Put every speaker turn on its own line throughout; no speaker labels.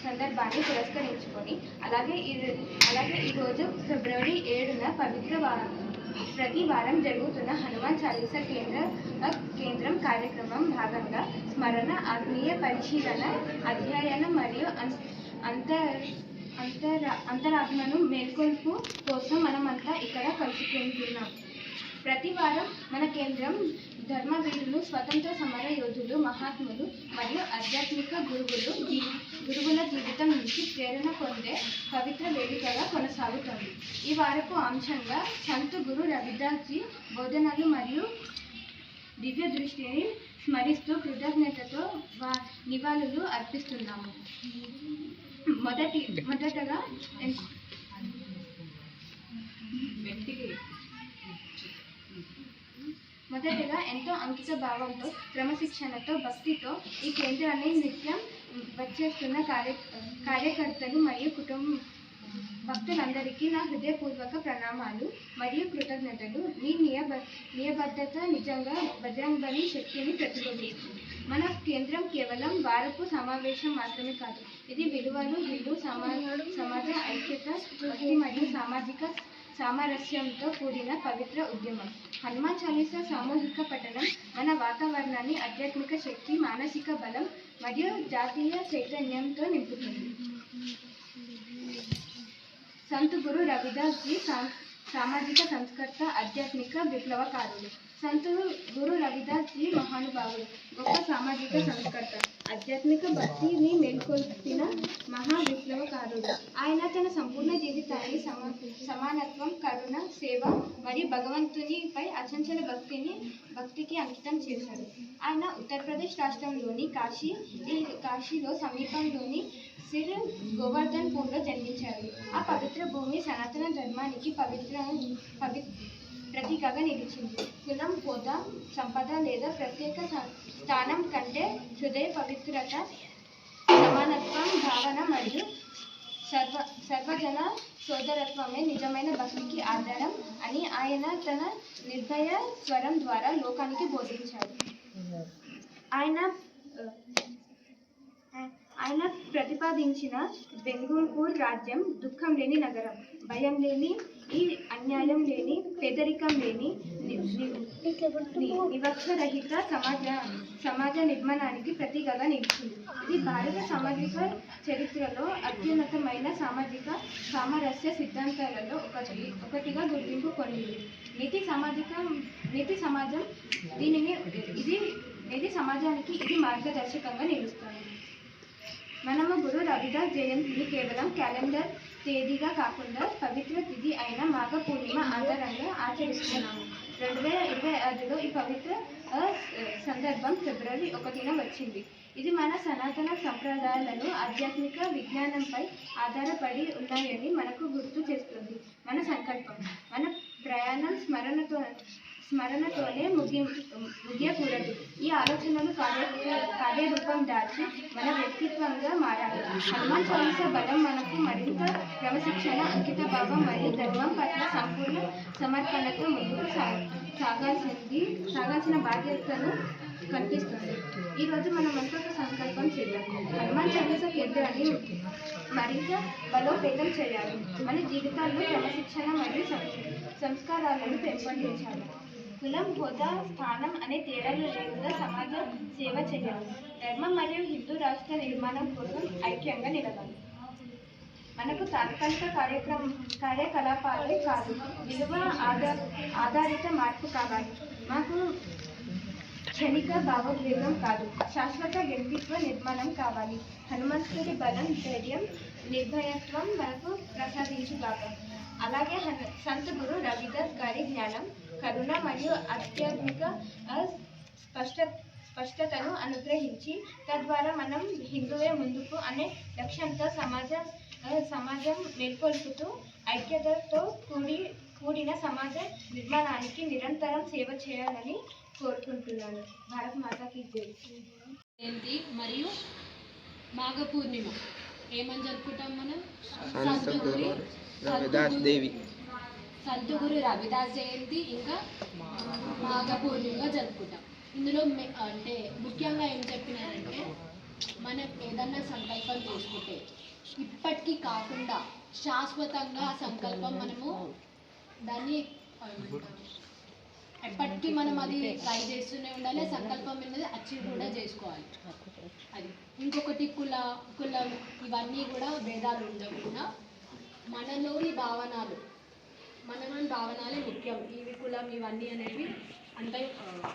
సందర్భాన్ని పురస్కరించుకొని అలాగే ఈరోజు ఫిబ్రవరి 7న ప్రతి వారం జరుగుతున్న హనుమాన్ చాలీసా కేంద్రం కార్యక్రమం భాగంగా స్మరణ, ఆత్మీయ పరిశీలన, అధ్యయనం మరియు అంతరాత్మను మేల్కొల్పు కోసం మనమంతా ఇక్కడ కలుసుకుంటున్నాం. ప్రతి వారం మన కేంద్రం ధర్మవీరులు, స్వతంత్ర సమర యోధులు, మహాత్ములు మరియు ఆధ్యాత్మిక గురువుల జీవితం నుంచి ప్రేరణ పొందే పవిత్ర వేదికగా కొనసాగుతుంది. ఈ వారపు అంశంగా సంత్ గురు రవిదాస్ జీ బోధనలు మరియు దివ్య దృష్టిని స్మరిస్తూ కృతజ్ఞతతో నివాళులు అర్పిస్తున్నాము. మొదటగా ఎంతో అంకిత భావంతో, క్రమశిక్షణతో, భక్తితో ఈ కేంద్రాన్ని నిత్యం వచ్చేస్తున్న కార్యకర్తలు మరియు భక్తులందరికీ నా హృదయపూర్వక ప్రణామాలు మరియు కృతజ్ఞతలు. మీ నియబద్ధత నిజంగా బజరంగబలి శక్తిని ప్రతిబింబిస్తుంది. మన కేంద్రం కేవలం వారపు సమావేశం మాత్రమే కాదు, ఇది విలువలు, హిందూ సమాజ ఐక్యత, భక్తి మరియు సామాజిక సామరస్యంతో కూడిన పవిత్ర ఉద్యమం. హనుమాన్ చాలీసా సామూహిక పఠనం మన వాతావరణాన్ని ఆధ్యాత్మిక శక్తి, మానసిక బలం మరియు జాతీయ చైతన్యంతో నింపుతుంది. సంత్ గురు రవిదాస్ జీ సామాజిక సంస్కర్త, ఆధ్యాత్మిక విప్లవకారులు. సంత్ గురు రవిదాస్ జీ మహానుభావుడు, గొప్ప సామాజిక సంస్కర్త, ఆధ్యాత్మిక భక్తిని మేల్కొల్పిన మహా విప్లవకారుడు. ఆయన తన సంపూర్ణ జీవితాన్ని సమానత్వం, కరుణ, సేవ మరియు భగవంతునిపై అచంచల భక్తికి అంకితం చేశాడు. ఆయన ఉత్తరప్రదేశ్ రాష్ట్రంలోని కాశీలో సమీపంలోని సిర్ గోవర్ధన్పూర్లో జన్మించారు. ఆ పవిత్ర భూమి సనాతన ధర్మానికి ప్రతీకగా నిలిచింది. కులం, హోదా, సంపద లేదా ప్రత్యేక స్థానం కంటే హృదయ పవిత్రత, సమానత్వం భావన మరియు సర్వజన సోదరత్వమే నిజమైన భక్తికి ఆధారం అని ఆయన తన నిర్భయ స్వరం ద్వారా లోకానికి బోధించారు. ఆయన ప్రతిపాదించిన బెంగుళూరు రాజ్యం దుఃఖం లేని నగరం, భయం లేని, అన్యాయం లేని, పేదరికం లేని, వివక్షరహిత సమాజ నిర్మాణానికి ప్రతీకగా నిలిచింది. ఇది భారత సామాజిక చరిత్రలో అత్యున్నతమైన సామాజిక సామరస్య సిద్ధాంతాలలో ఒకటిగా గుర్తింపు పొందింది. నేటి సమాజానికి ఇది మార్గదర్శకంగా నిలుస్తుంది. మనము గురు రవిదాస్ జయంతిని కేవలం క్యాలెండర్ తేదీగా కాకుండా పవిత్ర తిథి అయిన మాఘ పూర్ణిమ ఆధారంగా ఆచరిస్తున్నాము. 2025లో ఈ పవిత్ర సందర్భం ఫిబ్రవరి 1న వచ్చింది. ఇది మన సనాతన సంప్రదాయాలను ఆధ్యాత్మిక విజ్ఞానంపై ఆధారపడి ఉన్నాయని మనకు గుర్తు చేస్తుంది. మన సంకల్పం, మన ప్రయాణం స్మరణతోనే ముగియకూడదు. ఈ ఆలోచనలు కార్యరూపం దాల్చి మన వ్యక్తిత్వంగా మారాలి. హనుమాన్ చాలీసా బలం మనకు మరింత క్రమశిక్షణ, అంకిత భావం మరియు ధర్మం పట్ల సంపూర్ణ సమర్పణతో ముందుకు సాగాల్సిన బాధ్యతను కల్పిస్తుంది. ఈరోజు మనం ఒక సంకల్పం చేద్దాం. హనుమాన్ చాలీసా కేంద్రాన్ని మరింత బలోపేతం చేయాలి. మన జీవితాల్లో క్రమశిక్షణ మరియు సంస్కారాలను పెంపొందించాలి. కులం, హోదా, స్థానం అనే తేడాలు లేకుండా సమాజ సేవ చేయాలి. ధర్మం మరియు హిందూ రాష్ట్ర నిర్మాణం కోసం ఐక్యంగా నిలవాలి. మనకు తాత్కాలిక కార్యకలాపాలే కాదు, విలువ ఆధారిత మార్పు కావాలి. మాకు క్షణిక భావోద్వేగం కాదు, శాశ్వత వ్యక్తిత్వ నిర్మాణం కావాలి. హనుమంతుడి బలం, ధైర్యం, నిర్భయత్వం మనకు ప్రసాదించుగాక. అలాగే సంత్ గురు రవిదాస్ గారి జ్ఞానం, కరుణ మరియు ఆధ్యాత్మిక స్పష్టతను అనుగ్రహించి తద్వారా మనం హిందువే ముందుకు అనే లక్ష్యంతో సమాజం మేల్కొల్పుతూ ఐక్యతతో కూడిన సమాజ నిర్మాణానికి నిరంతరం సేవ చేయాలని కోరుకుంటున్నాను. భారత్ మాతాకి జై.
జయంతి మరియు మాఘ పూర్ణిమ ఏమని జరుపుకుంటాం మనం? సంత్ గురు రవిదాస్ జయంతి ఇంకా మాఘ పూర్ణిమగా జరుపుకుంటాం. ఇందులో అంటే ముఖ్యంగా ఏం చెప్పినారంటే, మనం ఏదన్నా సంకల్పం చేసుకుంటే ఎప్పటికీ కాకుండా శాశ్వతంగా ఆ సంకల్పం మనము దాన్ని ఏమంటారు, ఎప్పటికీ మనం అది ట్రై చేస్తూనే ఉండాలి. సంకల్పం అనేది అచీవ్ కూడా చేసుకోవాలి. అది ఇంకొకటి కులం ఇవన్నీ కూడా భేదాలు ఉండకుండా మనలోని భావనాలే ముఖ్యం. ఇవి కులం ఇవన్నీ అనేవి అంత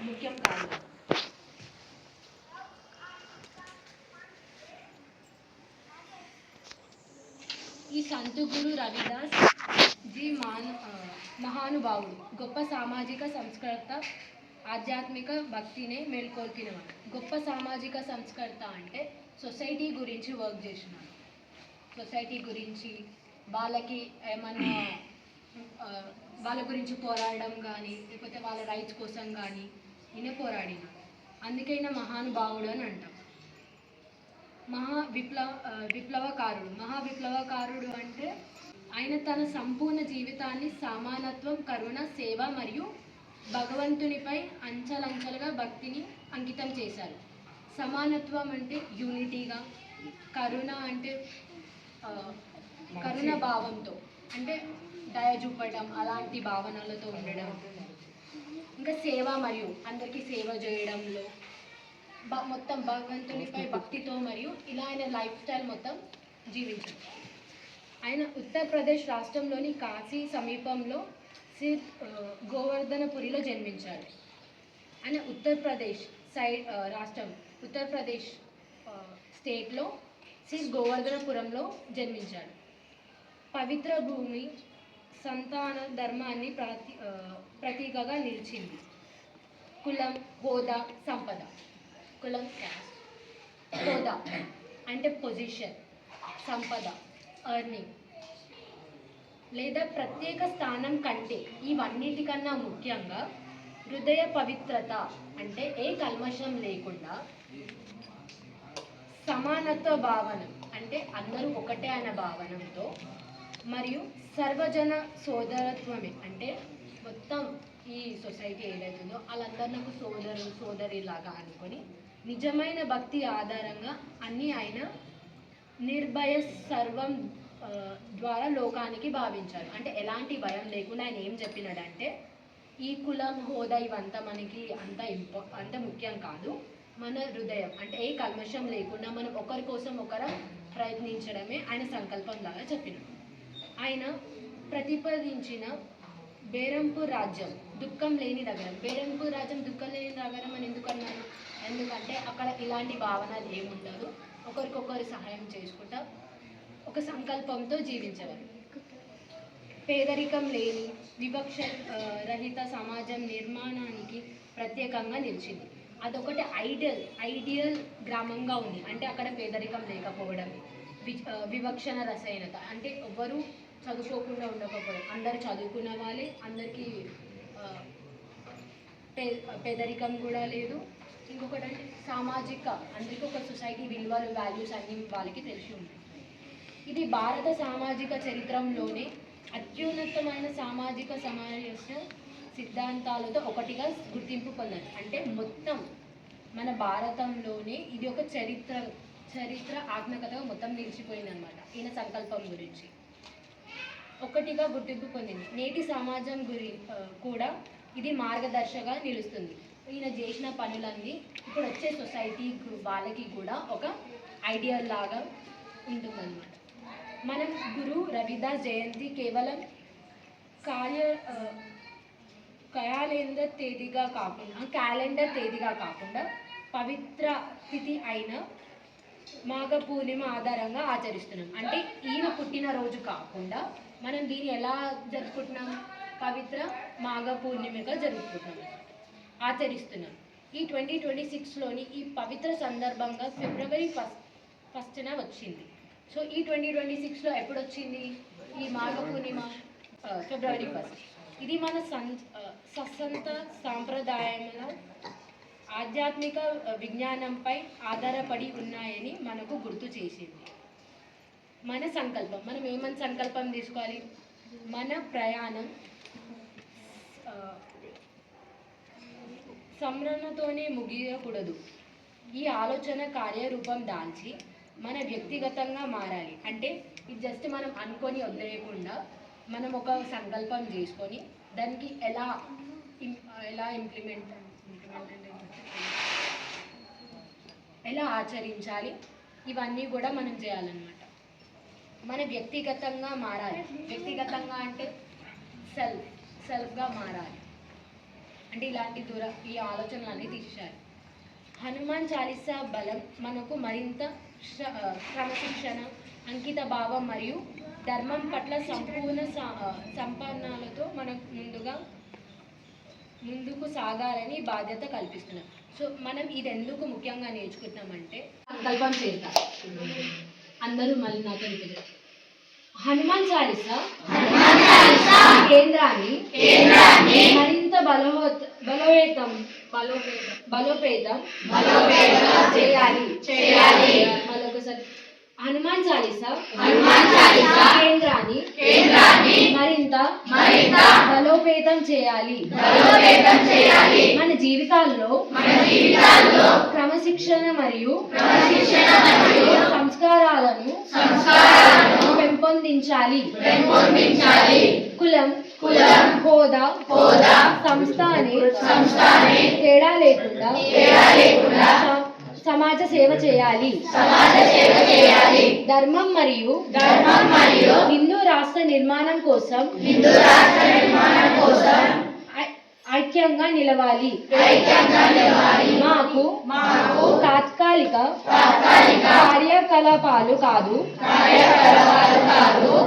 ముఖ్యం కాదు. ఈ సంత గురు రవిదాస్ జీ మహానుభావుడు, గొప్ప సామాజిక సంస్కర్త, ఆధ్యాత్మిక భక్తినే మేల్కొల్పినవాడు. గొప్ప సామాజిక సంస్కర్త అంటే సొసైటీ గురించి వర్క్ చేసినాడు. సొసైటీ గురించి వాళ్ళకి ఏమన్నా వాళ్ళ గురించి పోరాడడం కానీ, లేకపోతే వాళ్ళ రైట్స్ కోసం కానీ ఈయన పోరాడినాడు. అందుకే ఈయన మహానుభావుడు అని అంటాం. మహావిప్లవకారుడు అంటే ఆయన తన సంపూర్ణ జీవితాన్ని సమానత్వం, కరుణ, సేవ మరియు భగవంతునిపై అంచెలంచెలుగా భక్తిని అంకితం చేశారు. సమానత్వం అంటే యూనిటీగా, కరుణ అంటే కరుణ భావంతో, అంటే దయ చూపడం అలాంటి భావనలతో ఉండడం. ఇంకా సేవ మరియు అందరికీ సేవ చేయడంలో మొత్తం భగవంతునిపై భక్తితో మరియు ఇలా ఆయన లైఫ్ స్టైల్ మొత్తం జీవించారు. ఆయన ఉత్తరప్రదేశ్ రాష్ట్రంలోని కాశీ సమీపంలో గోవర్ధనపురిలో జన్మించారు. ఆయన ఉత్తరప్రదేశ్ స్టేట్లో గోవర్ధనపురంలో జన్మించాడు. పవిత్ర భూమి సంతాన ధర్మాన్ని ప్రతీకగా నిలిచింది. కులం, హోదా, సంపద. కులం క్యాస్ట్, హోదా అంటే పొజిషన్, సంపద ఎర్నింగ్ లేదా ప్రత్యేక స్థానం కంటే ఇవన్నిటికన్నా ముఖ్యంగా హృదయ పవిత్రత అంటే ఏ కల్మషం లేకుండా, సమానత్వ భావన అంటే అందరూ ఒకటే అనే భావనతో, మరియు సర్వజన సోదరత్వమే అంటే మొత్తం ఈ సొసైటీ ఏదైతుందో వాళ్ళందరూ నాకు సోదరిలాగా అనుకొని నిజమైన భక్తి ఆధారంగా అన్నీ ఆయన నిర్భయ సర్వం ద్వారా లోకానికి భావించారు. అంటే ఎలాంటి భయం లేకుండా ఆయన ఏం చెప్పినాడంటే ఈ కులం, హోదా ఇవంతా మనకి అంత ముఖ్యం కాదు. మన హృదయం అంటే ఏ కల్మషం లేకుండా మనం ఒకరి కోసం ఒకరు ప్రయత్నించడమే ఆయన సంకల్పం లాగా చెప్పినాడు. ఆయన ప్రతిపాదించిన బేరంపూర్ రాజ్యం దుఃఖం లేని నగరం. బేరంపూర్ రాజ్యం దుఃఖం లేని నగరం అని ఎందుకు అన్నారు? ఎందుకంటే అక్కడ ఇలాంటి భావనలు ఏముండదు, ఒకరికొకరు సహాయం చేసుకుంటా ఒక సంకల్పంతో జీవించేవారు. పేదరికం లేని వివక్ష రహిత సమాజం నిర్మాణానికి ప్రత్యేకంగా నిలిచింది. అదొకటి ఐడియల్ గ్రామంగా ఉంది. అంటే అక్కడ పేదరికం లేకపోవడం, వివక్షణ రసాయనత అంటే ఎవ్వరూ చదువుకోకుండా ఉండకపోవడం, అందరు చదువుకున్న వాళ్ళే, అందరికీ పేదరికం కూడా లేదు. ఇంకొకటి అంటే సామాజిక, అందరికీ ఒక సొసైటీ విలువలు, వాల్యూస్ అన్నీ వాళ్ళకి తెలిసి ఉంటాయి. ఇది భారత సామాజిక చరిత్రలోనే అత్యున్నతమైన సామాజిక సమావేశ సిద్ధాంతాలతో ఒకటిగా గుర్తింపు పొందారు. అంటే మొత్తం మన భారతంలోనే ఇది ఒక చరిత్ర ఆత్మకథగా మొత్తం నిలిచిపోయిందనమాట. ఈయన సంకల్పం గురించి ఒకటిగా గుర్తింపు పొందింది. నేటి సమాజం కూడా ఇది మార్గదర్శగా నిలుస్తుంది. ఈయన చేసిన పనులన్నీ ఇప్పుడు వచ్చే సొసైటీ వాళ్ళకి కూడా ఒక ఐడియల్ లాగా ఉంటుందన్నమాట. మనం గురు రవిదాస్ జయంతి కేవలం క్యాలెండర్ తేదీగా కాకుండా పవిత్ర తిథి అయిన మాఘ పూర్ణిమ ఆధారంగా ఆచరిస్తున్నాం. అంటే ఈయన పుట్టినరోజు కాకుండా మనం దీన్ని ఎలా జరుపుకుంటున్నాం? పవిత్ర మాఘ పూర్ణిమగా ఆచరిస్తున్నాం. ఈ 2026లోని ఈ పవిత్ర సందర్భంగా ఫిబ్రవరి 1న వచ్చింది. సో ఈ 2026లో ఎప్పుడు వచ్చింది ఈ మాఘ పూర్ణిమ? ఫిబ్రవరి 1. ఇది మన ససంత సాంప్రదాయంలో ఆధ్యాత్మిక విజ్ఞానంపై ఆధారపడి ఉన్నాయని మనకు గుర్తు చేసింది. మన సంకల్పం, మనం ఏమని సంకల్పం తీసుకోవాలి? మన ప్రయాణం సంరణతోనే ముగియకూడదు. ఈ ఆలోచన కార్యరూపం దాల్చి మన వ్యక్తిగతంగా మారాలి. అంటే ఇది జస్ట్ మనం అనుకొని వదిలేయకుండా మనం ఒక సంకల్పం చేసుకొని దానికి ఎలా ఎలా ఆచరించాలి, ఇవన్నీ కూడా మనం చేయాలన్నమాట. మన వ్యక్తిగతంగా మారాలి. వ్యక్తిగతంగా అంటే సెల్ఫ్గా మారాలి. అంటే ఈ ఆలోచనలన్నీ తీసేయాలి. హనుమాన్ చాలీసా బలం మనకు మరింత క్రమశిక్షణ, అంకిత భావం మరియు ధర్మం పట్ల సంపూర్ణ సంపన్నాలతో మనం ముందుకు సాగాలని బాధ్యత కల్పిస్తున్నాం. సో మనం ఇది ఎందుకు ముఖ్యంగా నేర్చుకుంటామంటే సంకల్పం చేద్దాం. అందరూ మళ్ళీ నాతో చెప్పారు. హనుమాన్ చాలీసా కేంద్రాన్ని మరింత బలోపేతం చేయాలి. మరొకసారి హనుమాన్ చాలీసా కేంద్రాన్ని మరింత బలోపేతం చేయాలి. మన జీవితాల్లో క్రమశిక్షణ మరియు సంస్కారాలను పెంపొందించాలి. కులం, హోదా, సంస్థ అనే తేడా లేకుండా సమాజ సేవ చేయాలి. ధర్మం మరియు హిందూ రాష్ట్ర నిర్మాణం కోసం ఐక్యంగా నిలవాలి. మాకు తాత్కాలిక కార్యకలాపాలు కాదు,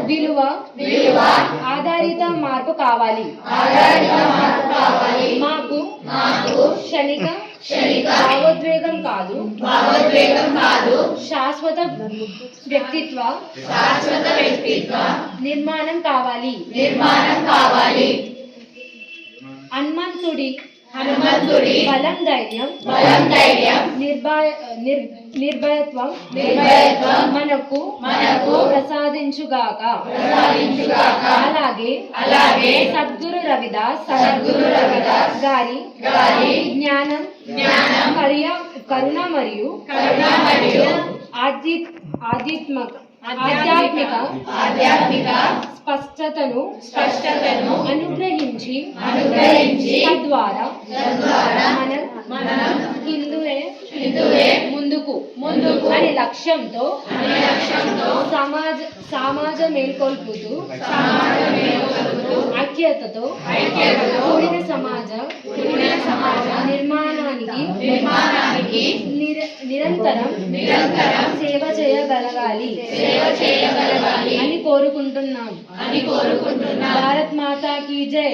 విలువ ఆధారిత మార్పు కావాలి. మాకు క్షణిక భావోద్వేగం కాదు, శాశ్వత వ్యక్తిత్వ నిర్మాణం కావాలి. హనుమంతుడి బలం, ధైర్యం, నిర్భయత్వం మనకు ప్రసాదించుగాక. అలాగే సద్గురు రవిదాస్ గారి జ్ఞానం, కరుణ మరియు ఆధ్యాత్మిక స్పష్టతను అనుగ్రహించి తద్వారా మనం హిందువే ముందుకు అనే లక్ష్యంతో సమాజ మేల్కొల్పుతూ ఐక్యతతో కూడిన సమాజ నిర్మాణానికి నిరంతరం సేవ చేయగలగాలి అని కోరుకుంటున్నాం. భారత్ మాతా కీ జై.